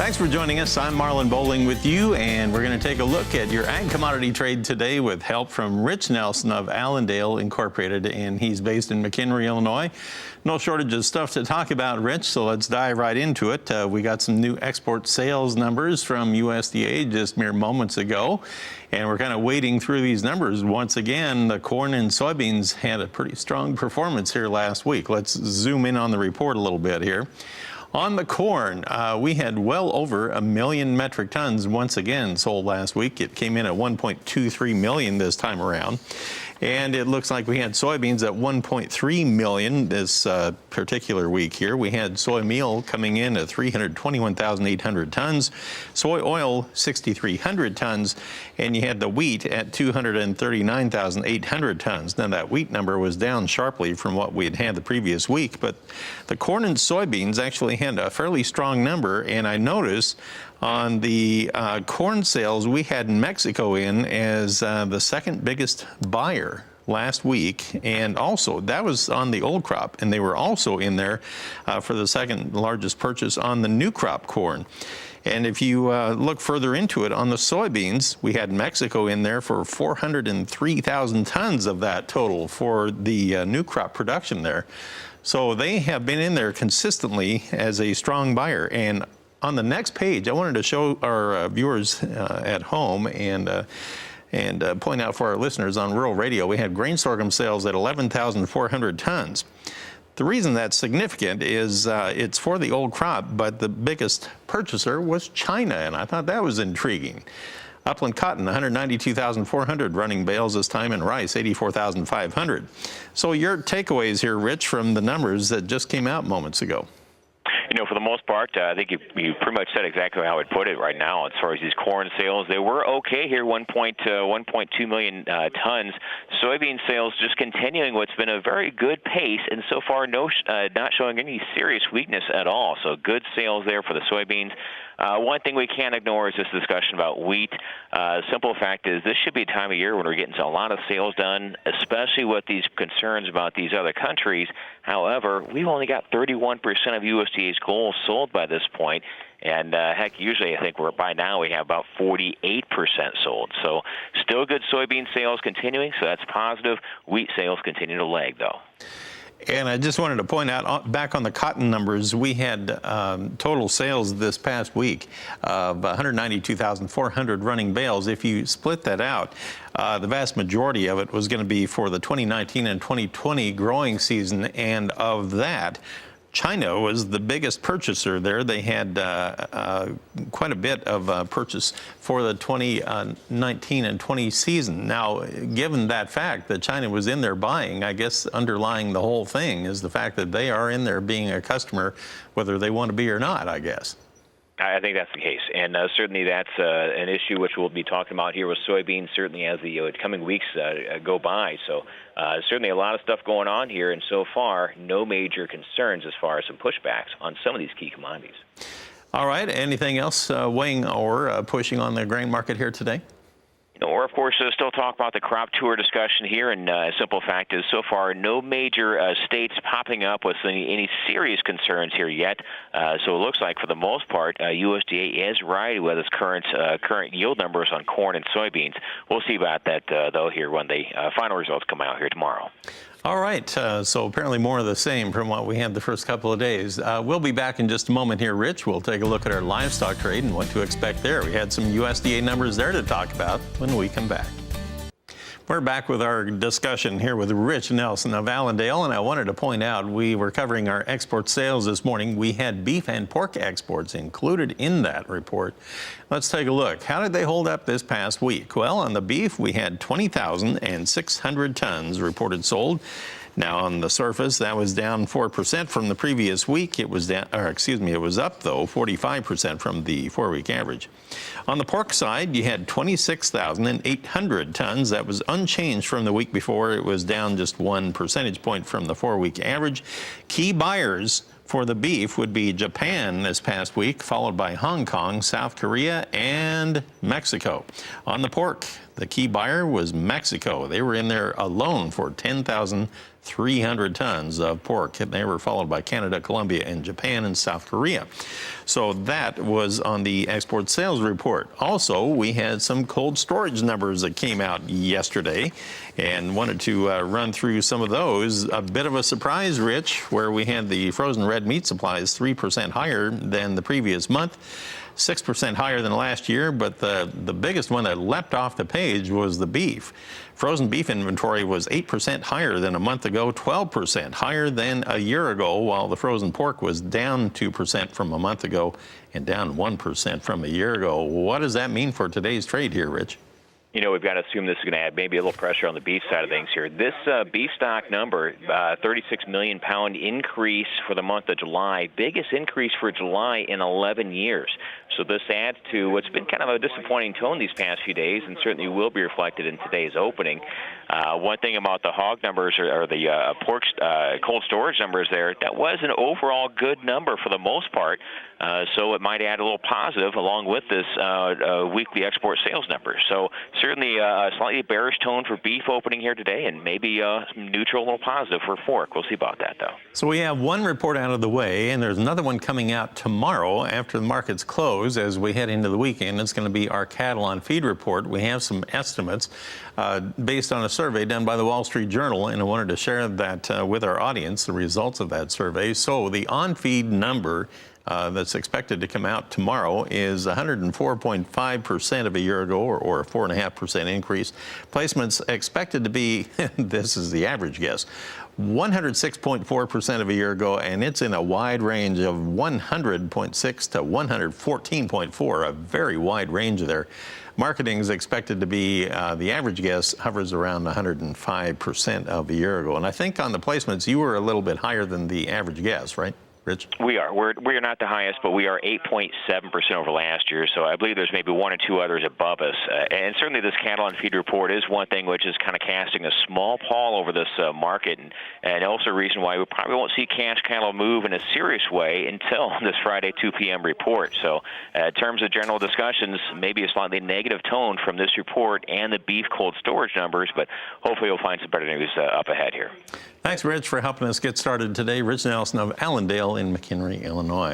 Thanks for joining us. I'm Marlon Bowling with you, and we're going to take a look at your ag commodity trade today with help from Rich Nelson of Allendale Incorporated, and he's based in McHenry, Illinois. No shortage of stuff to talk about, Rich, so let's dive right into it. We got some new export sales numbers from USDA just mere moments ago, and we're kind of wading through these numbers. Once again, the corn and soybeans had a pretty strong performance here last week. Let's zoom in on the report a little bit here. On the corn, we had well over 1 million metric tons once again sold last week. It came in at 1.23 million this time around. And it looks like we had soybeans at 1.3 million this particular week here. We had soy meal coming in at 321,800 tons, soy oil 6,300 tons, and you had the wheat at 239,800 tons. Now that wheat number was down sharply from what we had the previous week, but the corn and soybeans actually had a fairly strong number, and I noticed on the corn sales, we had Mexico in as the second biggest buyer last week, and also that was on the old crop, and they were also in there for the second largest purchase on the new crop corn. And if you look further into it, on the soybeans, we had Mexico in there for 403,000 tons of that total for the new crop production there. So they have been in there consistently as a strong buyer. And on the next page, I wanted to show our viewers at home and point out for our listeners on rural radio, we had grain sorghum sales at 11,400 tons. The reason that's significant is it's for the old crop, but the biggest purchaser was China, and I thought that was intriguing. Upland cotton, 192,400 running bales this time, and rice, 84,500. So your takeaways here, Rich, from the numbers that just came out moments ago. You know, for the most part, I think you pretty much said exactly how I'd put it right now as far as these corn sales. They were okay here, 1.2 million tons. Soybean sales just continuing what's been a very good pace, and so far not showing any serious weakness at all. So good sales there for the soybeans. One thing we can't ignore is this discussion about wheat. Simple fact is this should be a time of year when we're getting a lot of sales done, especially with these concerns about these other countries. However, we've only got 31% of USDA's goals sold by this point. And heck, usually I think by now we have about 48% sold. So still good soybean sales continuing, so that's positive. Wheat sales continue to lag, though. And I just wanted to point out, back on the cotton numbers, we had total sales this past week of 192,400 running bales. If you split that out, the vast majority of it was going to be for the 2019 and 2020 growing season, and of that, China was the biggest purchaser there. They had quite a bit of purchase for the 2019 and 20 season. Now, given that fact that China was in there buying, I guess underlying the whole thing is the fact that they are in there being a customer, whether they want to be or not, I guess. I think that's the case, and certainly that's an issue which we'll be talking about here with soybeans, certainly as the coming weeks go by. So certainly a lot of stuff going on here, and so far, no major concerns as far as some pushbacks on some of these key commodities. All right, anything else weighing or pushing on the grain market here today? Or, of course, still talk about the crop tour discussion here, and a simple fact is so far no major states popping up with any serious concerns here yet. So it looks like, for the most part, USDA is right with its current yield numbers on corn and soybeans. We'll see about that, though, here when the final results come out here tomorrow. All right, so apparently more of the same from what we had the first couple of days. We'll be back in just a moment here, Rich. We'll take a look at our livestock trade and what to expect there. We had some USDA numbers there to talk about when we come back. We're back with our discussion here with Rich Nelson of Allendale, and I wanted to point out we were covering our export sales this morning. We had beef and pork exports included in that report. Let's take a look. How did they hold up this past week? Well, on the beef, we had 20,600 tons reported sold. Now, on the surface, that was down 4% from the previous week. It was down, it was up, though, 45% from the 4-week average. On the pork side, you had 26,800 tons. That was unchanged from the week before. It was down just 1 percentage point from the 4-week average. Key buyers for the beef would be Japan this past week, followed by Hong Kong, South Korea, and Mexico. On the pork, the key buyer was Mexico. They were in there alone for 10,000 300 tons of pork. They were followed by Canada, Colombia, and Japan and South Korea. So that was on the export sales report. Also, we had some cold storage numbers that came out yesterday and wanted to run through some of those. A bit of a surprise, Rich, where we had the frozen red meat supplies 3% higher than the previous month. 6% higher than last year, but the biggest one that leapt off the page was the beef. Frozen beef inventory was 8% higher than a month ago, 12% higher than a year ago, while the frozen pork was down 2% from a month ago and down 1% from a year ago. What does that mean for today's trade here, Rich? You know, we've got to assume this is going to add maybe a little pressure on the beef side of things here. This beef stock number, 36 million pound increase for the month of July, biggest increase for July in 11 years. So this adds to what's been kind of a disappointing tone these past few days, and certainly will be reflected in today's opening. One thing about the hog numbers or the pork cold storage numbers there, that was an overall good number for the most part. So it might add a little positive along with this weekly export sales number. So certainly a slightly bearish tone for beef opening here today, and maybe neutral, a little positive for pork. We'll see about that, though. So we have one report out of the way, and there's another one coming out tomorrow after the markets close. As we head into the weekend, it's going to be our cattle on feed report. We have some estimates based on a survey done by the Wall Street Journal, and I wanted to share that with our audience, the results of that survey. So the on-feed number that's expected to come out tomorrow is 104.5% of a year ago, or a 4.5% increase. Placements expected to be, this is the average guess, 106.4% of a year ago, and it's in a wide range of 100.6 to 114.4, a very wide range there. Marketing is expected to be, the average guess hovers around 105% of a year ago. And I think on the placements, you were a little bit higher than the average guess, right, Rich? We are. We're not the highest, but we are 8.7% over last year. So I believe there's maybe one or two others above us. And certainly this cattle on feed report is one thing which is kind of casting a small pall over this market, and also a reason why we probably won't see cash cattle move in a serious way until this Friday 2 p.m. report. So in terms of general discussions, maybe a slightly negative tone from this report and the beef cold storage numbers, but hopefully you'll find some better news up ahead here. Thanks, Rich, for helping us get started today. Rich Nelson of Allendale in McHenry, Illinois.